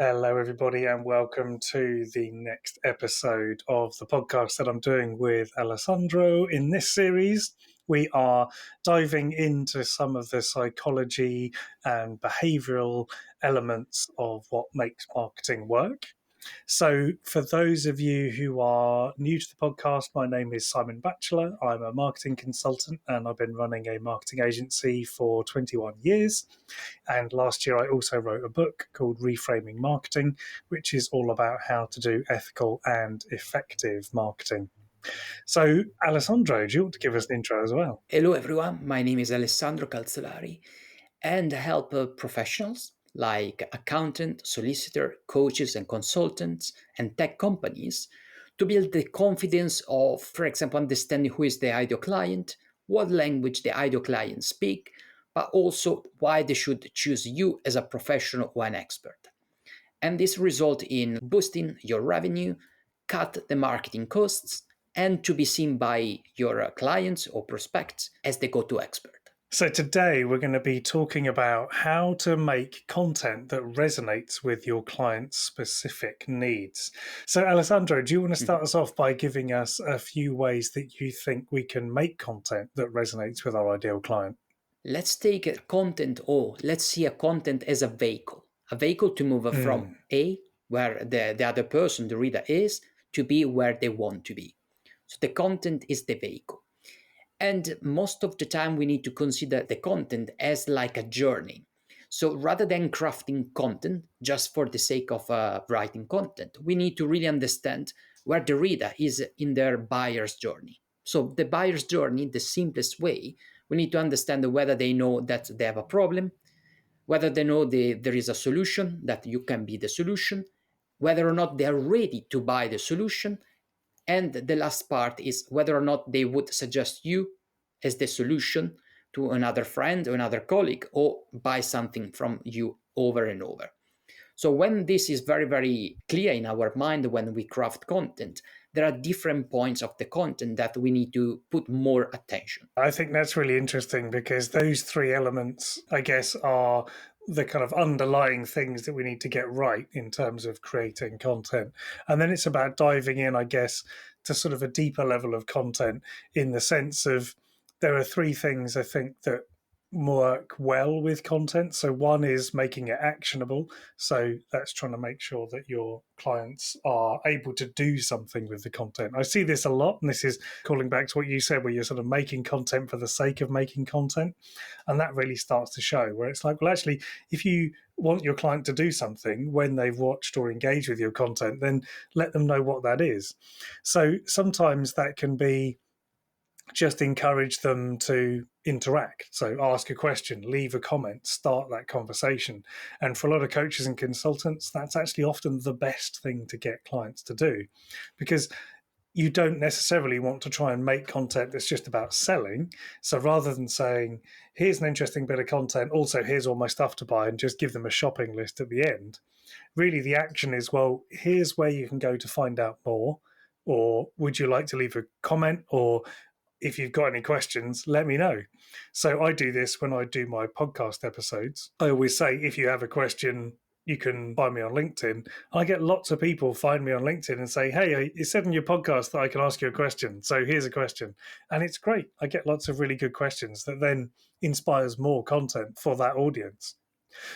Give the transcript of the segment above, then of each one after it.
Hello, everybody, and welcome to the next episode of the podcast that I'm doing with Alessandro. In this series, we are diving into some of the psychology and behavioral elements of what makes marketing work. So, for those of you who are new to the podcast, my name is Simon Batchelor. I'm a marketing consultant and I've been running a marketing agency for 21 years. And last year, I also wrote a book called Reframing Marketing, which is all about how to do ethical and effective marketing. So, Alessandro, do you want to give us an intro as well? Hello everyone, my name is Alessandro Calzolari and I help professionals like accountant, solicitor, coaches and consultants and tech companies to build the confidence of, for example, understanding who is the ideal client, what language the ideal client speak, but also why they should choose you as a professional or an expert. And this result in boosting your revenue, cut the marketing costs, and to be seen by your clients or prospects as the go-to expert. So, today we're going to be talking about how to make content that resonates with your client's specific needs. So, Alessandro, do you want to start us off by giving us a few ways that you think we can make content that resonates with our ideal client? Let's take a content, or let's see a content as a vehicle to move from A, where the other person, the reader is, to B, where they want to be. So the content is the vehicle. And most of the time, we need to consider the content as like a journey. So rather than crafting content just for the sake of writing content, we need to really understand where the reader is in their buyer's journey. So the buyer's journey, the simplest way, we need to understand whether they know that they have a problem, whether they know there is a solution, that you can be the solution, whether or not they are ready to buy the solution, and the last part is whether or not they would suggest you as the solution to another friend or another colleague or buy something from you over and over. So when this is very, very clear in our mind when we craft content, there are different points of the content that we need to put more attention. I think that's really interesting because those three elements, I guess, are the kind of underlying things that we need to get right in terms of creating content. And then it's about diving in, I guess, to sort of a deeper level of content in the sense of there are three things I think that work well with content. So one is making it actionable. So that's trying to make sure that your clients are able to do something with the content. I see this a lot, and this is calling back to what you said, where you're sort of making content for the sake of making content. And that really starts to show where it's like, well, actually, if you want your client to do something when they've watched or engaged with your content, then let them know what that is. So sometimes that can be just encourage them to interact. So ask a question, leave a comment, start that conversation. And for a lot of coaches and consultants, that's actually often the best thing to get clients to do, because you don't necessarily want to try and make content that's just about selling. So rather than saying, here's an interesting bit of content, also here's all my stuff to buy, and just give them a shopping list at the end, really the action is, well, here's where you can go to find out more. Or would you like to leave a comment? Or if you've got any questions, let me know. So I do this when I do my podcast episodes. I always say, if you have a question, you can find me on LinkedIn. I get lots of people find me on LinkedIn and say, hey, it said in your podcast that I can ask you a question. So here's a question. And it's great. I get lots of really good questions that then inspires more content for that audience.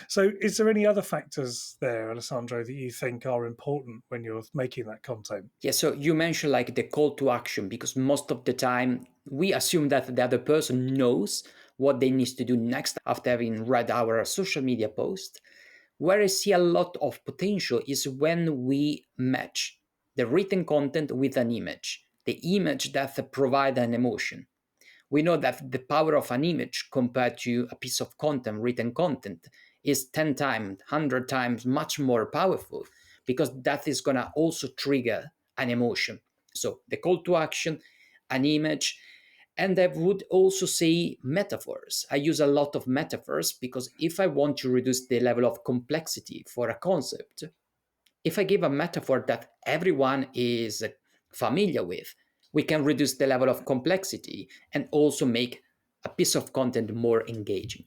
So is there any other factors there, Alessandro, that you think are important when you're making that content? Yeah, so you mentioned like the call to action, because most of the time we assume that the other person knows what they need to do next after having read our social media post. Where I see a lot of potential is when we match the written content with an image, the image that provides an emotion. We know that the power of an image compared to a piece of content, written content, is 10 times, 100 times much more powerful, because that is going to also trigger an emotion. So the call to action, an image, and I would also say metaphors. I use a lot of metaphors because if I want to reduce the level of complexity for a concept, if I give a metaphor that everyone is familiar with, we can reduce the level of complexity and also make a piece of content more engaging.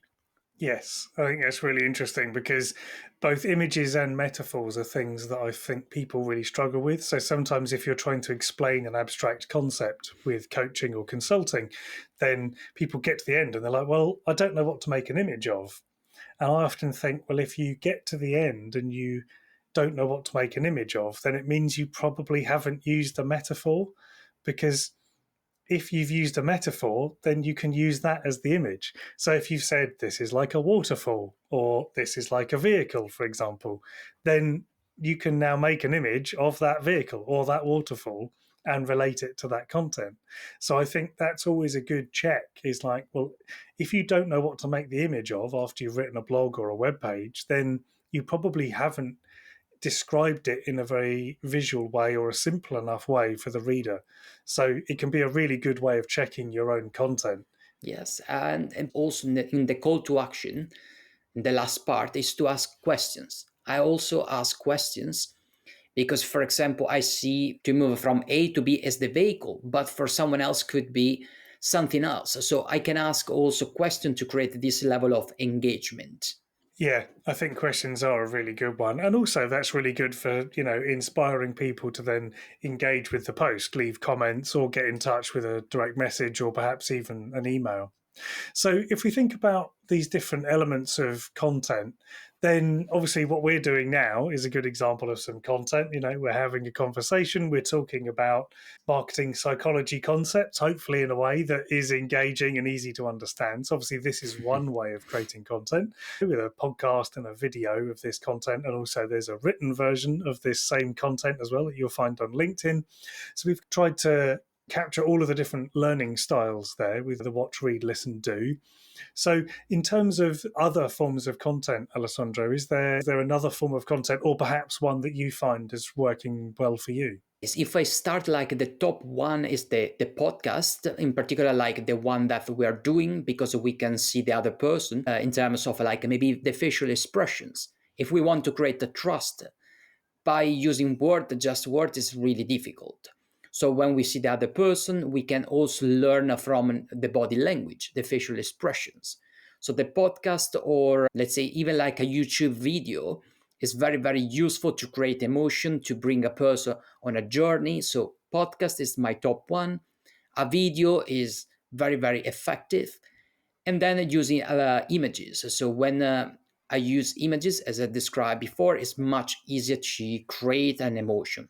Yes, I think that's really interesting because both images and metaphors are things that I think people really struggle with. So sometimes, if you're trying to explain an abstract concept with coaching or consulting, then people get to the end and they're like, well, I don't know what to make an image of. And I often think, well, if you get to the end and you don't know what to make an image of, then it means you probably haven't used a metaphor, because if you've used a metaphor, then you can use that as the image. So if you've said this is like a waterfall or this is like a vehicle, for example, then you can now make an image of that vehicle or that waterfall and relate it to that content. So I think that's always a good check, is like, well, if you don't know what to make the image of after you've written a blog or a web page, then you probably haven't described it in a very visual way or a simple enough way for the reader. So it can be a really good way of checking your own content. Yes, and also in the call to action, the last part is to ask questions. I also ask questions because, for example, I see to move from A to B as the vehicle, but for someone else could be something else. So I can ask also question to create this level of engagement. Yeah, I think questions are a really good one. And also that's really good for, inspiring people to then engage with the post, leave comments or get in touch with a direct message or perhaps even an email. So, if we think about these different elements of content, then obviously what we're doing now is a good example of some content. We're having a conversation, we're talking about marketing psychology concepts, hopefully in a way that is engaging and easy to understand. So, obviously, this is one way of creating content with a podcast and a video of this content. And also, there's a written version of this same content as well that you'll find on LinkedIn. So, we've tried to capture all of the different learning styles there with the watch, read, listen, do. So, in terms of other forms of content, Alessandro, is there another form of content, or perhaps one that you find is working well for you? If I start like the top one is the podcast, in particular, like the one that we are doing, because we can see the other person in terms of like maybe the facial expressions. If we want to create the trust, by using just word is really difficult. So when we see the other person, we can also learn from the body language, the facial expressions. So the podcast, or let's say even like a YouTube video, is very, very useful to create emotion, to bring a person on a journey. So podcast is my top one. A video is very, very effective. And then using images. So when I use images, as I described before, it's much easier to create an emotion.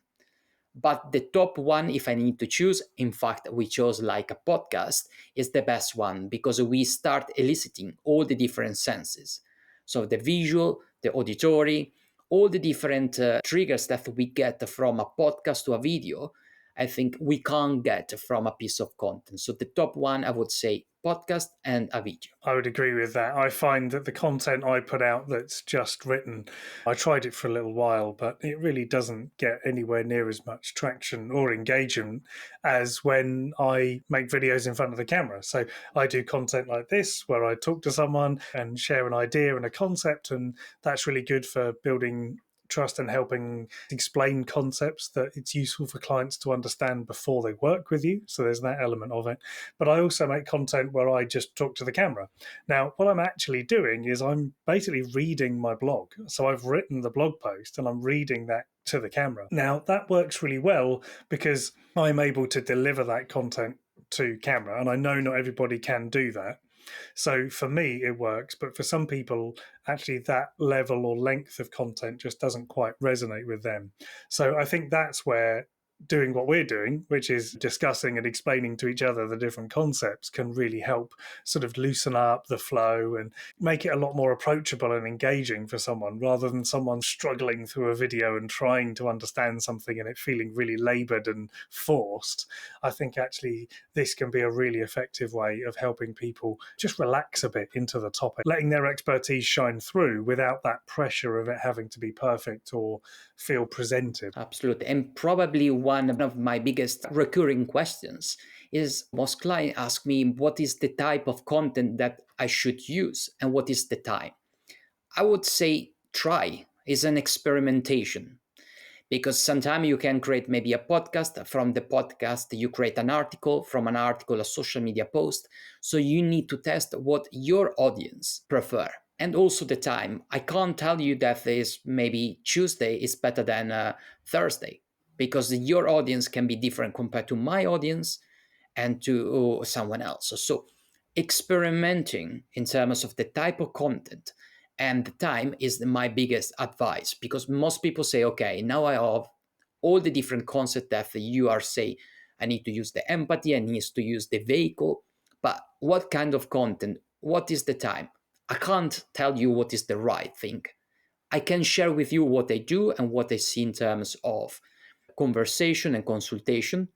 But the top one, if I need to choose, in fact, we chose like a podcast, is the best one because we start eliciting all the different senses. So the visual, the auditory, all the different triggers that we get from a podcast to a video, I think we can't get from a piece of content. So the top one, I would say podcast and a video. I would agree with that. I find that the content I put out that's just written, I tried it for a little while, but it really doesn't get anywhere near as much traction or engagement as when I make videos in front of the camera. So I do content like this where I talk to someone and share an idea and a concept, and that's really good for building trust and helping explain concepts that it's useful for clients to understand before they work with you. So there's that element of it. But I also make content where I just talk to the camera. Now, what I'm actually doing is I'm basically reading my blog. So I've written the blog post and I'm reading that to the camera. Now, that works really well because I'm able to deliver that content to camera, and I know not everybody can do that. So for me, it works, but for some people, actually, that level or length of content just doesn't quite resonate with them. So I think that's where doing what we're doing, which is discussing and explaining to each other the different concepts, can really help sort of loosen up the flow and make it a lot more approachable and engaging for someone, rather than someone struggling through a video and trying to understand something and it feeling really labored and forced. I think actually this can be a really effective way of helping people just relax a bit into the topic, letting their expertise shine through without that pressure of it having to be perfect or feel presented. Absolutely. And probably one of my biggest recurring questions is most clients ask me what is the type of content that I should use and what is the time. I would say try is an experimentation Because sometimes you can create maybe a podcast, from the podcast you create an article, from an article a social media post. So you need to test what your audience prefer, and also the time. I can't tell you that is maybe Tuesday is better than Thursday, because your audience can be different compared to my audience and to someone else. So experimenting in terms of the type of content and the time is my biggest advice, because most people say, okay, now I have all the different concepts that you are say, I need to use the empathy, I need to use the vehicle, but what kind of content, what is the time? I can't tell you what is the right thing. I can share with you what I do and what I see in terms of conversation and consultation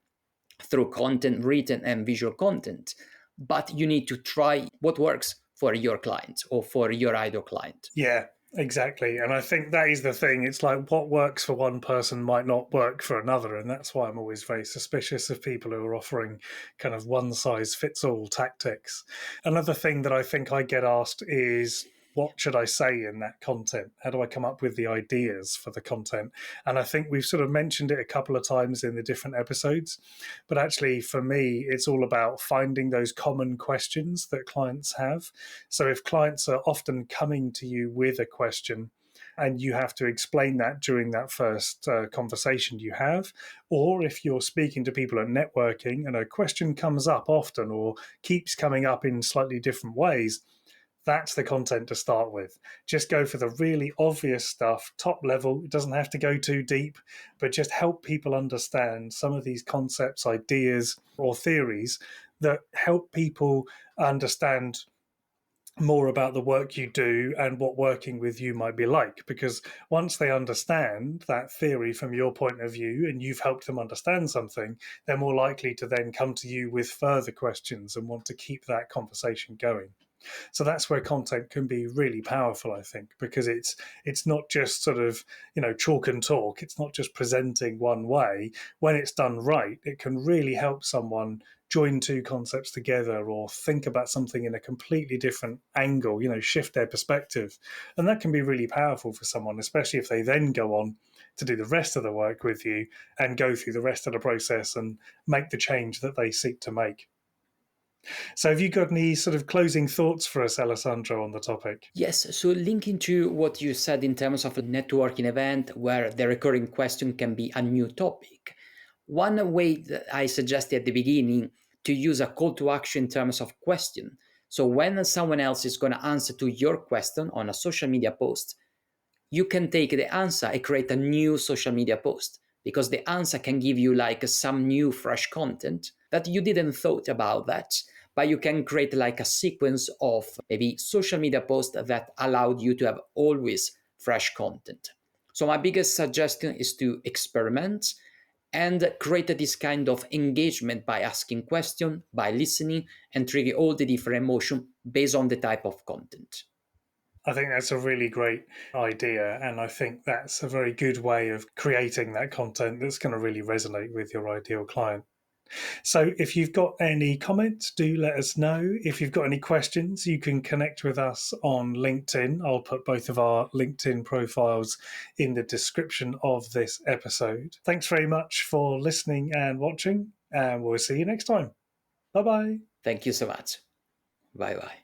through content, written and visual content. But you need to try what works for your client or for your ideal client. Yeah, exactly. And I think that is the thing. It's like what works for one person might not work for another. And that's why I'm always very suspicious of people who are offering kind of one size fits all tactics. Another thing that I think I get asked is, what should I say in that content? How do I come up with the ideas for the content? And I think we've sort of mentioned it a couple of times in the different episodes. But actually, for me, it's all about finding those common questions that clients have. So if clients are often coming to you with a question, and you have to explain that during that first conversation you have, or if you're speaking to people at networking and a question comes up often or keeps coming up in slightly different ways, that's the content to start with. Just go for the really obvious stuff, top level. It doesn't have to go too deep, but just help people understand some of these concepts, ideas, or theories that help people understand more about the work you do and what working with you might be like. Because once they understand that theory from your point of view and you've helped them understand something, they're more likely to then come to you with further questions and want to keep that conversation going. So that's where content can be really powerful, I think, because it's not just sort of, chalk and talk. It's not just presenting one way. When it's done right, it can really help someone join two concepts together or think about something in a completely different angle, shift their perspective. And that can be really powerful for someone, especially if they then go on to do the rest of the work with you and go through the rest of the process and make the change that they seek to make. So, have you got any sort of closing thoughts for us, Alessandro, on the topic? Yes, so linking to what you said in terms of a networking event where the recurring question can be a new topic, one way that I suggested at the beginning to use a call to action in terms of question. So when someone else is going to answer to your question on a social media post, you can take the answer and create a new social media post, because the answer can give you like some new fresh content that you didn't thought about that, but you can create like a sequence of maybe social media posts that allowed you to have always fresh content. So my biggest suggestion is to experiment and create this kind of engagement by asking questions, by listening, and trigger all the different emotions based on the type of content. I think that's a really great idea. And I think that's a very good way of creating that content that's going to really resonate with your ideal client. So, if you've got any comments, do let us know. If you've got any questions, you can connect with us on LinkedIn. I'll put both of our LinkedIn profiles in the description of this episode. Thanks very much for listening and watching, and we'll see you next time. Bye bye. Thank you so much. Bye bye.